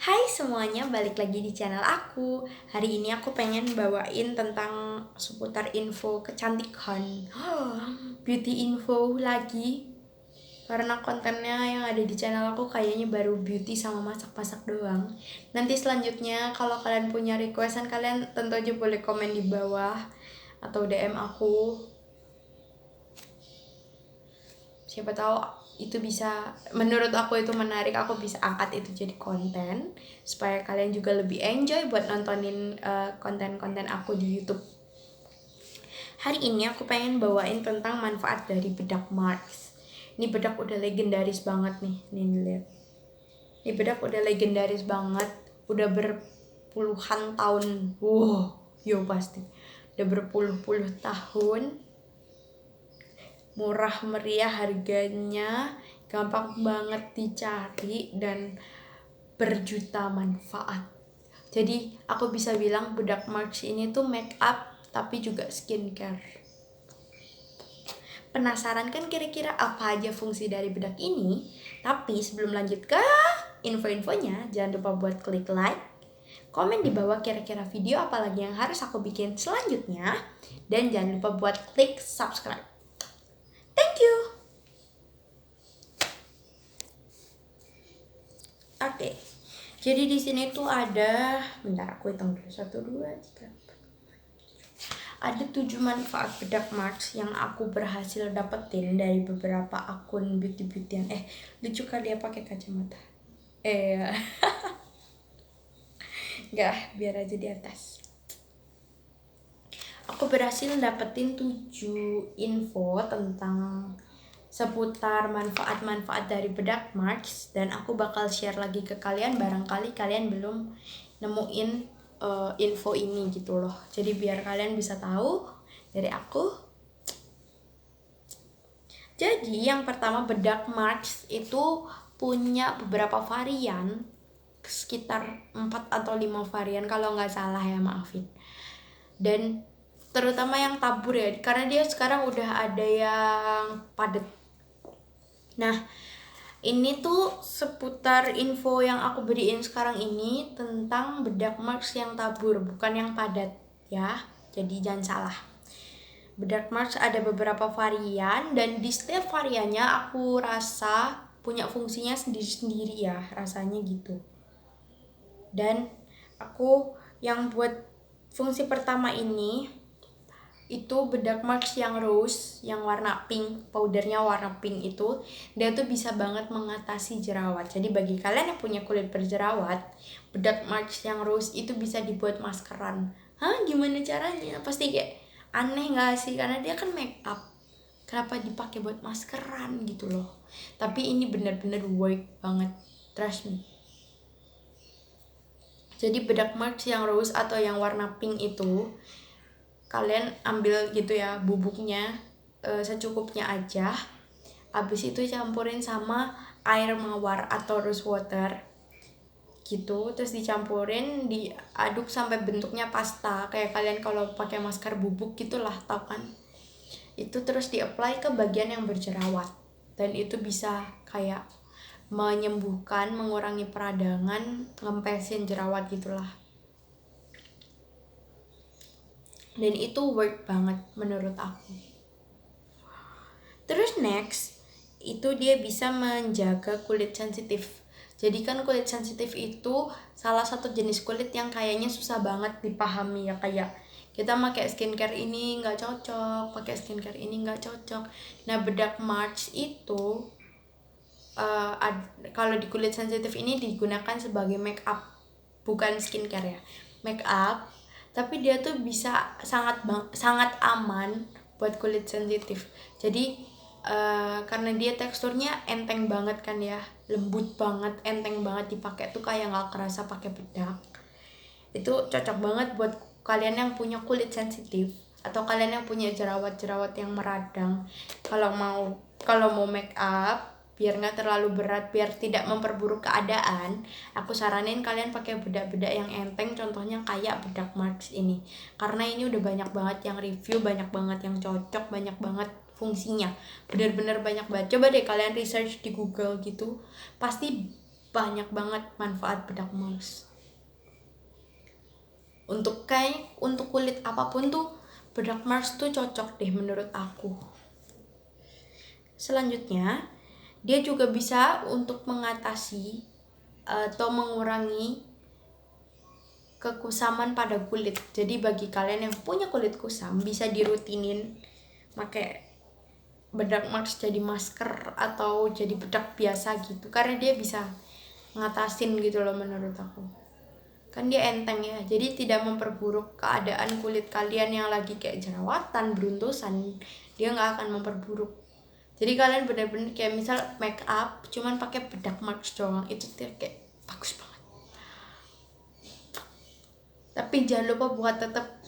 Hai semuanya, balik lagi di channel aku. Hari ini aku pengen bawain tentang seputar info kecantikan. Beauty info lagi. Karena kontennya yang ada di channel aku kayaknya baru beauty sama masak-masak doang. Nanti selanjutnya kalau kalian punya requestan, kalian tentu aja boleh komen di bawah atau DM aku. Siapa tahu itu bisa, menurut aku itu menarik, aku bisa angkat itu jadi konten supaya kalian juga lebih enjoy buat nontonin konten-konten aku di YouTube. Hari ini aku pengen bawain tentang manfaat dari bedak Mars. Ini bedak udah legendaris banget nih lihat. Ini bedak udah legendaris banget, udah berpuluhan tahun. Wow, yo pasti. Udah berpuluh-puluh tahun, murah meriah harganya, gampang banget dicari, dan berjuta manfaat. Jadi aku bisa bilang bedak Mars ini tuh make up tapi juga skincare. Penasaran kan kira-kira apa aja fungsi dari bedak ini? Tapi sebelum lanjut ke info-infonya, jangan lupa buat klik like, komen di bawah kira-kira video apa lagi yang harus aku bikin selanjutnya, dan jangan lupa buat klik subscribe. Thank you. Oke. Jadi di sini tuh ada, bentar aku hitung dulu, 1, 2, 3. Ada 7 manfaat bedak Mars yang aku berhasil dapetin dari beberapa akun beauty-beautyan. Lucu kali dia pakai kacamata. Enggak, biar aja di atas. Aku berhasil dapetin 7 info tentang seputar manfaat-manfaat dari bedak Mars, dan aku bakal share lagi ke kalian barangkali kalian belum nemuin info ini gitu loh. Jadi biar kalian bisa tahu dari aku. Jadi yang pertama, bedak Mars itu punya beberapa varian, sekitar 4 atau 5 varian kalau nggak salah ya, maafin. Dan terutama yang tabur ya, karena dia sekarang udah ada yang padat. Nah, ini tuh seputar info yang aku beriin sekarang ini tentang bedak Mars yang tabur, bukan yang padat ya. Jadi jangan salah. Bedak Mars ada beberapa varian, dan di setiap variannya aku rasa punya fungsinya sendiri-sendiri ya, rasanya gitu. Dan aku yang buat fungsi pertama ini itu bedak Mars yang rose, yang warna pink, powdernya warna pink itu, dia tuh bisa banget mengatasi jerawat. Jadi bagi kalian yang punya kulit berjerawat, bedak Mars yang rose itu bisa dibuat maskeran. Gimana caranya? Pasti kayak aneh gak sih? Karena dia kan make up, kenapa dipakai buat maskeran gitu loh. Tapi ini bener-bener work banget, trust me. Jadi bedak Mars yang rose atau yang warna pink itu kalian ambil gitu ya bubuknya, secukupnya aja. Abis itu campurin sama air mawar atau rose water gitu, terus dicampurin, diaduk sampai bentuknya pasta kayak kalian kalau pakai masker bubuk gitulah, tau kan itu. Terus di-apply ke bagian yang berjerawat, dan itu bisa kayak menyembuhkan, mengurangi peradangan, ngempesin jerawat gitulah. Dan itu work banget menurut aku. Terus next, itu dia bisa menjaga kulit sensitif. Jadi kan kulit sensitif itu salah satu jenis kulit yang kayaknya susah banget dipahami ya, kayak kita pakai skincare ini nggak cocok, pakai skincare ini nggak cocok. Nah, bedak Mars itu kalau di kulit sensitif ini digunakan sebagai make up, bukan skincare ya, make up. Tapi dia tuh bisa sangat aman buat kulit sensitif. Jadi karena dia teksturnya enteng banget kan ya, lembut banget, enteng banget dipakai tuh kayak nggak kerasa pakai bedak. Itu cocok banget buat kalian yang punya kulit sensitif atau kalian yang punya jerawat-jerawat yang meradang. Kalau mau make up biar nggak terlalu berat, biar tidak memperburuk keadaan, aku saranin kalian pakai bedak-bedak yang enteng, contohnya kayak bedak Mars ini. Karena ini udah banyak banget yang review, banyak banget yang cocok, banyak banget fungsinya, bener-bener banyak banget. Coba deh kalian research di Google gitu, pasti banyak banget manfaat bedak Mars. Untuk kulit apapun tuh bedak Mars tuh cocok deh menurut aku. Selanjutnya, dia juga bisa untuk mengatasi atau mengurangi kekusaman pada kulit. Jadi bagi kalian yang punya kulit kusam bisa dirutinin pakai bedak Mars jadi masker atau jadi bedak biasa gitu, karena dia bisa ngatasin gitu loh menurut aku. Kan dia enteng ya, jadi tidak memperburuk keadaan kulit kalian yang lagi kayak jerawatan, beruntusan. Dia nggak akan memperburuk. Jadi kalian bener-bener kayak misal make up cuman pakai bedak Mars doang, itu kayak bagus banget. Tapi jangan lupa buat tetap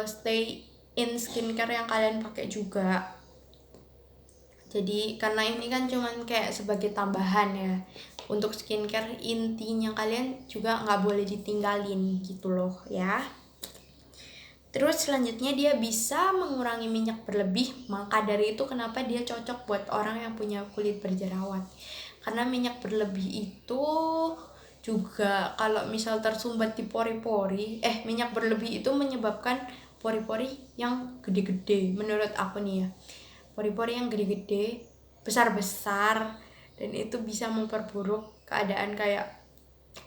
stay in skincare yang kalian pakai juga. Jadi karena ini kan cuman kayak sebagai tambahan ya untuk skincare, intinya kalian juga nggak boleh ditinggalin gitu loh ya. Terus selanjutnya dia bisa mengurangi minyak berlebih. Maka dari itu kenapa dia cocok buat orang yang punya kulit berjerawat, karena minyak berlebih itu juga kalau misal tersumbat di pori-pori, minyak berlebih itu menyebabkan pori-pori yang gede-gede menurut aku nih ya, pori-pori yang gede-gede, besar-besar, dan itu bisa memperburuk keadaan kayak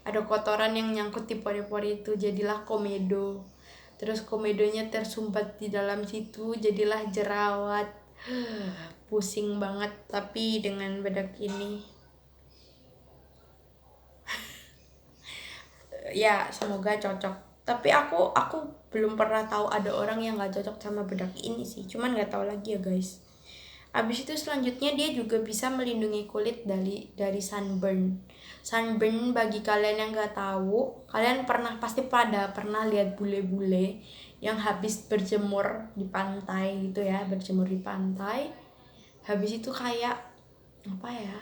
ada kotoran yang nyangkut di pori-pori itu, jadilah komedo. Terus komedonya tersumbat di dalam situ, jadilah jerawat. Pusing banget. Tapi dengan bedak ini ya semoga cocok. Tapi aku belum pernah tahu ada orang yang nggak cocok sama bedak ini sih. Cuman nggak tahu lagi ya guys. Abis itu selanjutnya dia juga bisa melindungi kulit dari sunburn. Sunburn bagi kalian yang nggak tahu, kalian pasti pernah lihat bule-bule yang habis berjemur di pantai gitu ya, berjemur di pantai. Habis itu kayak apa ya?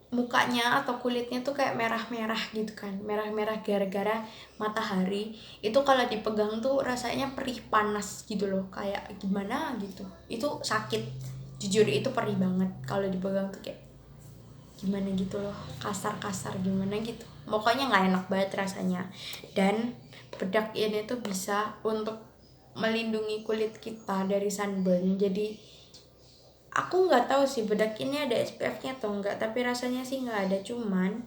Mukanya atau kulitnya tuh kayak merah-merah gitu kan, merah-merah gara-gara matahari. Itu kalau dipegang tuh rasanya perih panas gitu loh, kayak gimana gitu, itu sakit, jujur itu perih banget kalau dipegang tuh kayak gimana gitu loh, kasar-kasar gimana gitu, pokoknya nggak enak banget rasanya. Dan bedak ini tuh bisa untuk melindungi kulit kita dari sunburn. Jadi aku nggak tahu sih bedak ini ada SPF-nya atau enggak, tapi rasanya sih nggak ada. Cuman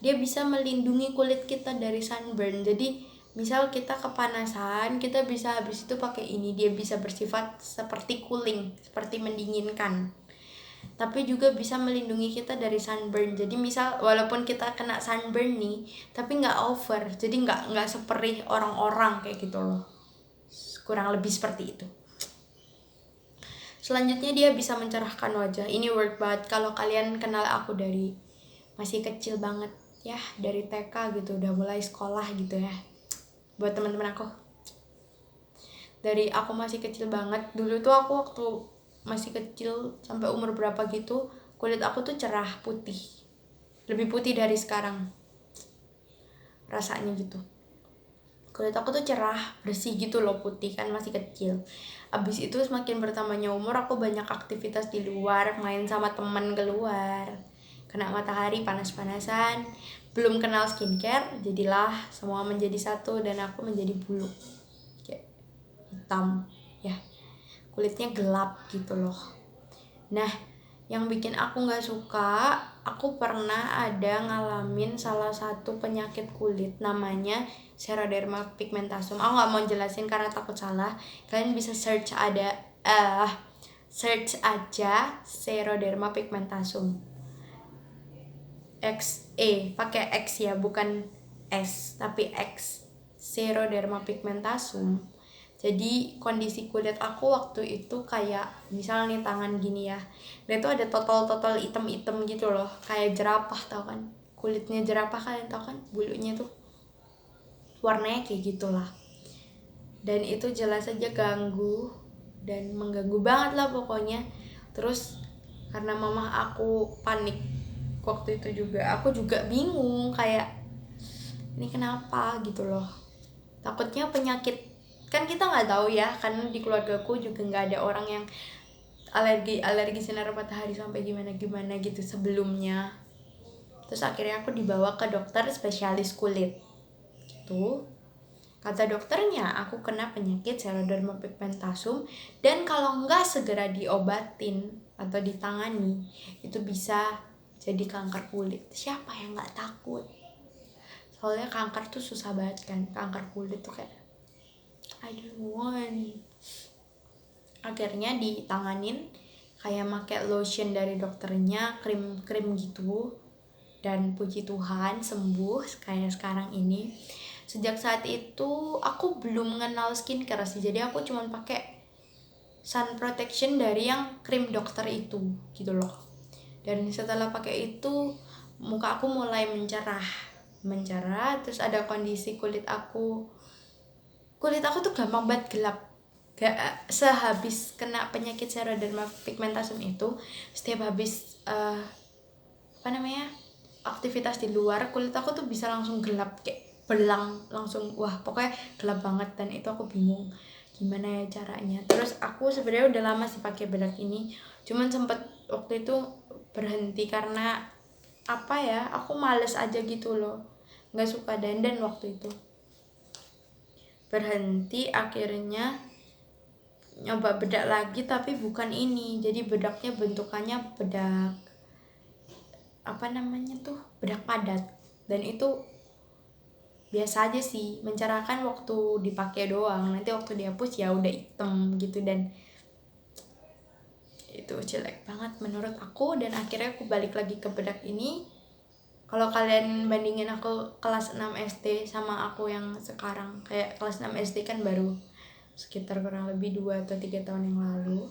dia bisa melindungi kulit kita dari sunburn. Jadi misal kita kepanasan, kita bisa habis itu pakai ini, dia bisa bersifat seperti cooling, seperti mendinginkan. Tapi juga bisa melindungi kita dari sunburn. Jadi misal walaupun kita kena sunburn nih, tapi nggak over, jadi nggak seperih orang-orang kayak gitu loh. Kurang lebih seperti itu. Selanjutnya dia bisa mencerahkan wajah. Ini work banget kalau kalian kenal aku dari masih kecil banget ya, dari TK gitu, udah mulai sekolah gitu ya. Buat teman-teman aku, dari aku masih kecil banget, dulu tuh aku waktu masih kecil sampai umur berapa gitu, kulit aku tuh cerah, putih, lebih putih dari sekarang rasanya gitu. Kulit aku tuh cerah, bersih gitu loh, putih kan masih kecil. Abis itu semakin bertambahnya umur, aku banyak aktivitas di luar, main sama teman keluar, kena matahari panas-panasan, belum kenal skincare, jadilah semua menjadi satu dan aku menjadi bulu kayak hitam ya, kulitnya gelap gitu loh. Nah, yang bikin aku gak suka, aku pernah ada ngalamin salah satu penyakit kulit namanya Xeroderma pigmentasum. Aku gak mau jelasin karena takut salah. Kalian bisa search search aja Xeroderma pigmentasum. Pakai X ya, bukan S, tapi X. Xeroderma pigmentasum. Jadi kondisi kulit aku waktu itu kayak misal nih tangan gini ya, dia tuh ada totol-totol item-item gitu loh, kayak jerapah, tau kan kulitnya jerapah, kalian tau kan bulunya tuh warnanya kayak gitulah. Dan itu jelas aja ganggu dan mengganggu banget lah pokoknya. Terus karena mama aku panik waktu itu juga, aku juga bingung kayak ini kenapa gitu loh, takutnya penyakit, kan kita nggak tahu ya, karena di keluargaku juga nggak ada orang yang alergi sinar matahari sampai gimana gitu sebelumnya. Terus akhirnya aku dibawa ke dokter spesialis kulit gitu. Kata dokternya aku kena penyakit Xeroderma pigmentasum, dan kalau nggak segera diobatin atau ditangani itu bisa jadi kanker kulit. Siapa yang nggak takut? Soalnya kanker tuh susah banget kan, kanker kulit tuh kayak I don't want. Akhirnya ditanganin, kayak pakai lotion dari dokternya, krim gitu, dan puji Tuhan sembuh kayak sekarang ini. Sejak saat itu aku belum mengenal skincare sih, jadi aku cuma pakai sun protection dari yang krim dokter itu gitu loh. Dan setelah pakai itu muka aku mulai mencerah, terus ada kondisi kulit aku tuh gampang banget gelap. Sehabis kena penyakit Xeroderma pigmentasum itu, setiap habis aktivitas di luar, kulit aku tuh bisa langsung gelap kayak belang, langsung wah pokoknya gelap banget. Dan itu aku bingung gimana ya caranya. Terus aku sebenarnya udah lama sih pakai bedak ini, cuman sempet waktu itu berhenti karena aku males aja gitu loh, nggak suka dandan waktu itu, berhenti. Akhirnya nyoba bedak lagi, tapi bukan ini, jadi bedaknya bentukannya bedak bedak padat, dan itu biasa aja sih, mencerahkan waktu dipakai doang, nanti waktu dihapus ya udah hitam gitu, dan itu jelek banget menurut aku. Dan akhirnya aku balik lagi ke bedak ini. Kalau kalian bandingin aku kelas 6 SD sama aku yang sekarang, kayak kelas 6 SD kan baru sekitar kurang lebih 2 atau 3 tahun yang lalu,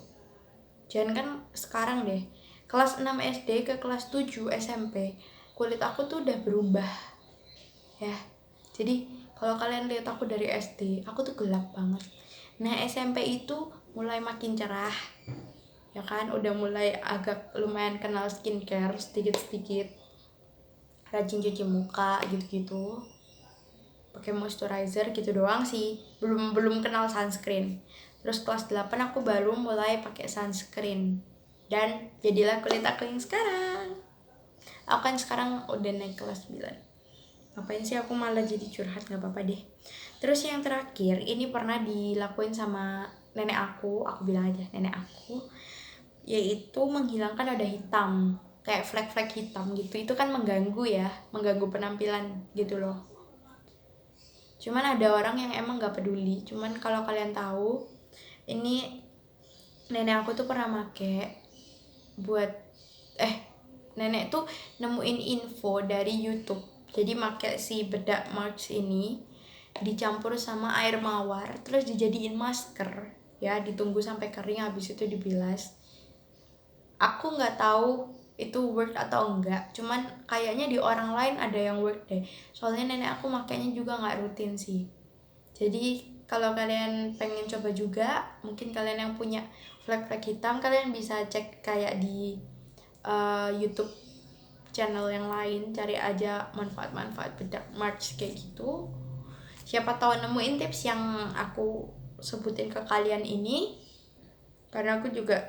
jangan kan sekarang deh, kelas 6 SD ke kelas 7 SMP kulit aku tuh udah berubah ya. Jadi kalau kalian lihat aku dari SD, aku tuh gelap banget. Nah SMP itu mulai makin cerah ya kan, udah mulai agak lumayan kenal skincare sedikit-sedikit, rajin cuci muka gitu-gitu, pakai moisturizer gitu doang sih, belum kenal sunscreen. Terus kelas 8 aku baru mulai pakai sunscreen, dan jadilah kulit aku yang sekarang. Aku kan sekarang udah naik kelas 9. Ngapain sih aku malah jadi curhat, gak apa-apa deh. Terus yang terakhir, ini pernah dilakuin sama nenek aku bilang aja nenek aku, yaitu menghilangkan noda hitam, kayak flek-flek hitam gitu. Itu kan mengganggu penampilan gitu loh. Cuman ada orang yang emang gak peduli. Cuman kalau kalian tahu, ini nenek aku tuh pernah make buat nenek tuh nemuin info dari YouTube. Jadi make si bedak March ini dicampur sama air mawar, terus dijadiin masker ya, ditunggu sampai kering, habis itu dibilas. Aku nggak tahu itu work atau enggak, cuman kayaknya di orang lain ada yang work deh, soalnya nenek aku makainya juga nggak rutin sih. Jadi kalau kalian pengen coba juga, mungkin kalian yang punya flek-flek hitam, kalian bisa cek kayak di YouTube channel yang lain, cari aja manfaat-manfaat bedak March kayak gitu. Siapa tahu nemuin tips yang aku sebutin ke kalian ini, karena aku juga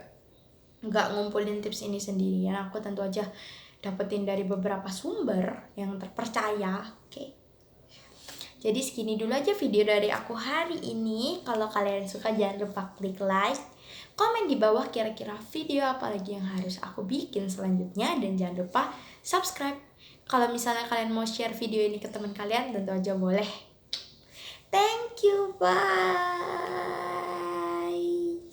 nggak ngumpulin tips ini sendirian, aku tentu aja dapetin dari beberapa sumber yang terpercaya. Oke. Jadi segini dulu aja video dari aku hari ini. Kalau kalian suka jangan lupa klik like, komen di bawah kira-kira video apa lagi yang harus aku bikin selanjutnya, dan jangan lupa subscribe. Kalau misalnya kalian mau share video ini ke teman kalian, tentu aja boleh. Thank you, bye.